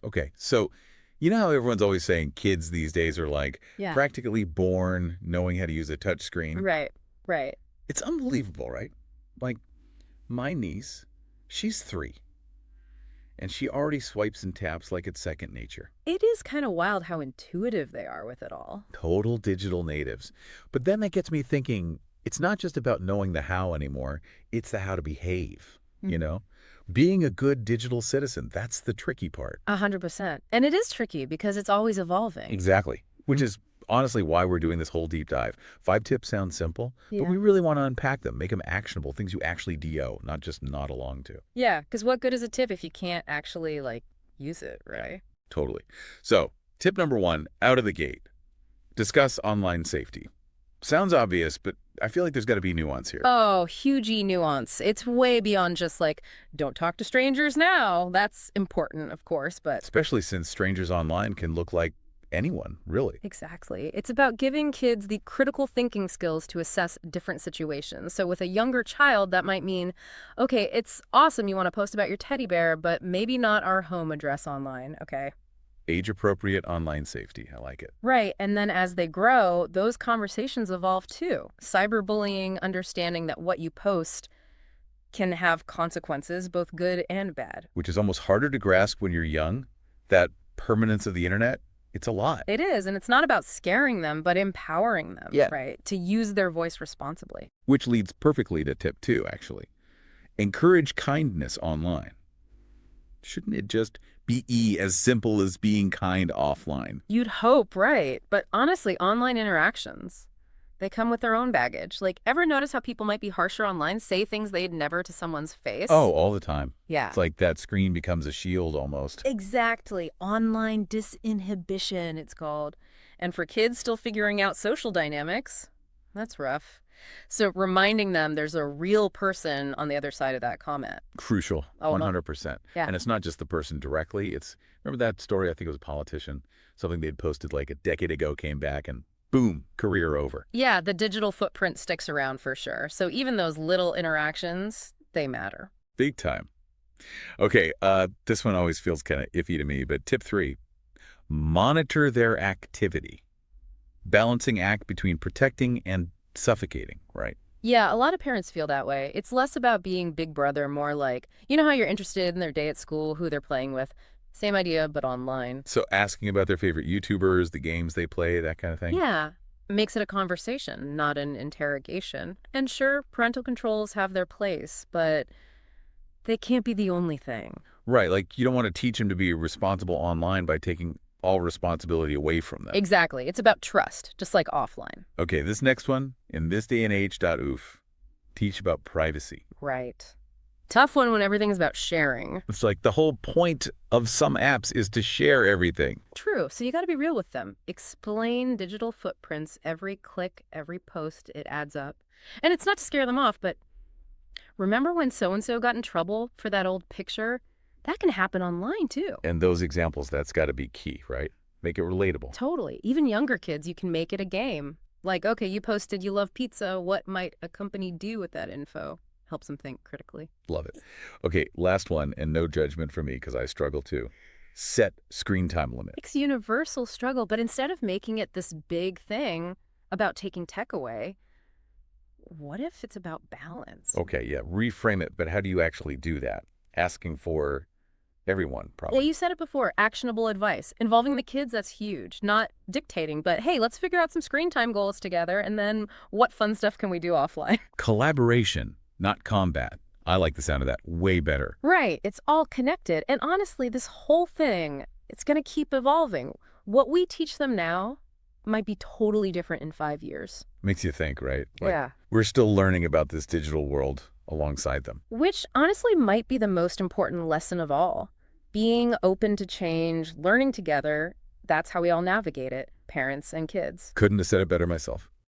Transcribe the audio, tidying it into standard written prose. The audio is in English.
Okay, so you know how everyone's always saying kids these days are like Yeah. practically born knowing how to use a touch screen? Right. Right. It's unbelievable, right? Like my niece, she's 3, and she already swipes and taps like it's second nature. It is kind of wild how intuitive they are with it all. Total digital natives. But then that gets me thinking, it's not just about knowing the how anymore, it's the how to behave, you Mhm. know? Being a good digital citizen, that's the tricky part. 100%. And it is tricky because it's always evolving. Exactly. Which is honestly why we're doing this whole deep dive. 5 tips sound simple, but Yeah. we really want to unpack them, make them actionable, things you actually do, not just nod along to. Yeah, because what good is a tip if you can't actually, use it, Yeah, right? totally. So, tip number 1, out of the gate, discuss online safety. Sounds obvious, but I feel like there's got to be nuance here. Oh, huge nuance. It's way beyond just don't talk to strangers now. That's important, of course, but Especially since strangers online can look like anyone, really. exactly. It's about giving kids the critical thinking skills to assess different situations. So with a younger child, that might mean, okay, it's awesome you want to post about your teddy bear, but maybe not our home address online, okay? Age-appropriate online safety. I like it. Right. And then as they grow, those conversations evolve too. Cyberbullying, understanding that what you post can have consequences, both good and bad. Which is almost harder to grasp when you're young. That permanence of the internet, it's a lot. It is, and it's not about scaring them, but empowering them, Yeah. right? To use their voice responsibly. Which leads perfectly to tip 2, actually. Encourage kindness online. Shouldn't it just be as simple as being kind offline? You'd hope, right? But honestly, online interactions, they come with their own baggage. Ever notice how people might be harsher online, say things they'd never to someone's face? Oh, all the time. Yeah. It's like that screen becomes a shield almost. Exactly. Online disinhibition, it's called. And for kids still figuring out social dynamics, that's rough. So reminding them there's a real person on the other side of that comment. Crucial, Oh, 100%. yeah. And it's not just the person directly. Remember that story? I think it was a politician. Something they'd posted like a decade ago came back and boom, career over. Yeah, the digital footprint sticks around for sure. So even those little interactions, they matter. Big time. Okay, this one always feels kind of iffy to me, but tip 3, monitor their activity. Balancing act between protecting and suffocating, right? Yeah, a lot of parents feel that way. It's less about being big brother, more like, you know how you're interested in their day at school, who they're playing with. Same idea, but online. So asking about their favorite YouTubers, the games they play, that kind of thing? Yeah, makes it a conversation, not an interrogation. And sure, parental controls have their place, but they can't be the only thing. Right, like you don't want to teach them to be responsible online by taking all responsibility away from them. Exactly. It's about trust, just like offline. Okay, this next one, in this day and age, oof, teach about privacy. Right. Tough one when everything's about sharing. It's like the whole point of some apps is to share everything. True. So you got to be real with them. Explain digital footprints, every click, every post, it adds up. And it's not to scare them off, but remember when so-and-so got in trouble for that old picture? That can happen online too. And those examples, that's got to be key, right? Make it relatable. Totally. Even younger kids, you can make it a game. Like, okay, you posted you love pizza. What might a company do with that info? Helps them think critically. Love it. Okay, last one, and no judgment from me because I struggle too. Set screen time limit. It's a universal struggle, but instead of making it this big thing about taking tech away, what if it's about balance? Okay, yeah, reframe it, but how do you actually do that? Asking for everyone, Yeah, probably. you said it before, actionable advice. Involving the kids, that's huge. Not dictating, but hey, let's figure out some screen time goals together, and then what fun stuff can we do offline? Collaboration, not combat. I like the sound of that way better. Right, it's all connected. And honestly, this whole thing, it's going to keep evolving. What we teach them now might be totally different in 5 years. Makes you think, right? Like, Yeah. we're still learning about this digital world alongside them. Which honestly might be the most important lesson of all. Being open to change, learning together, that's how we all navigate it, parents and kids. Couldn't have said it better myself.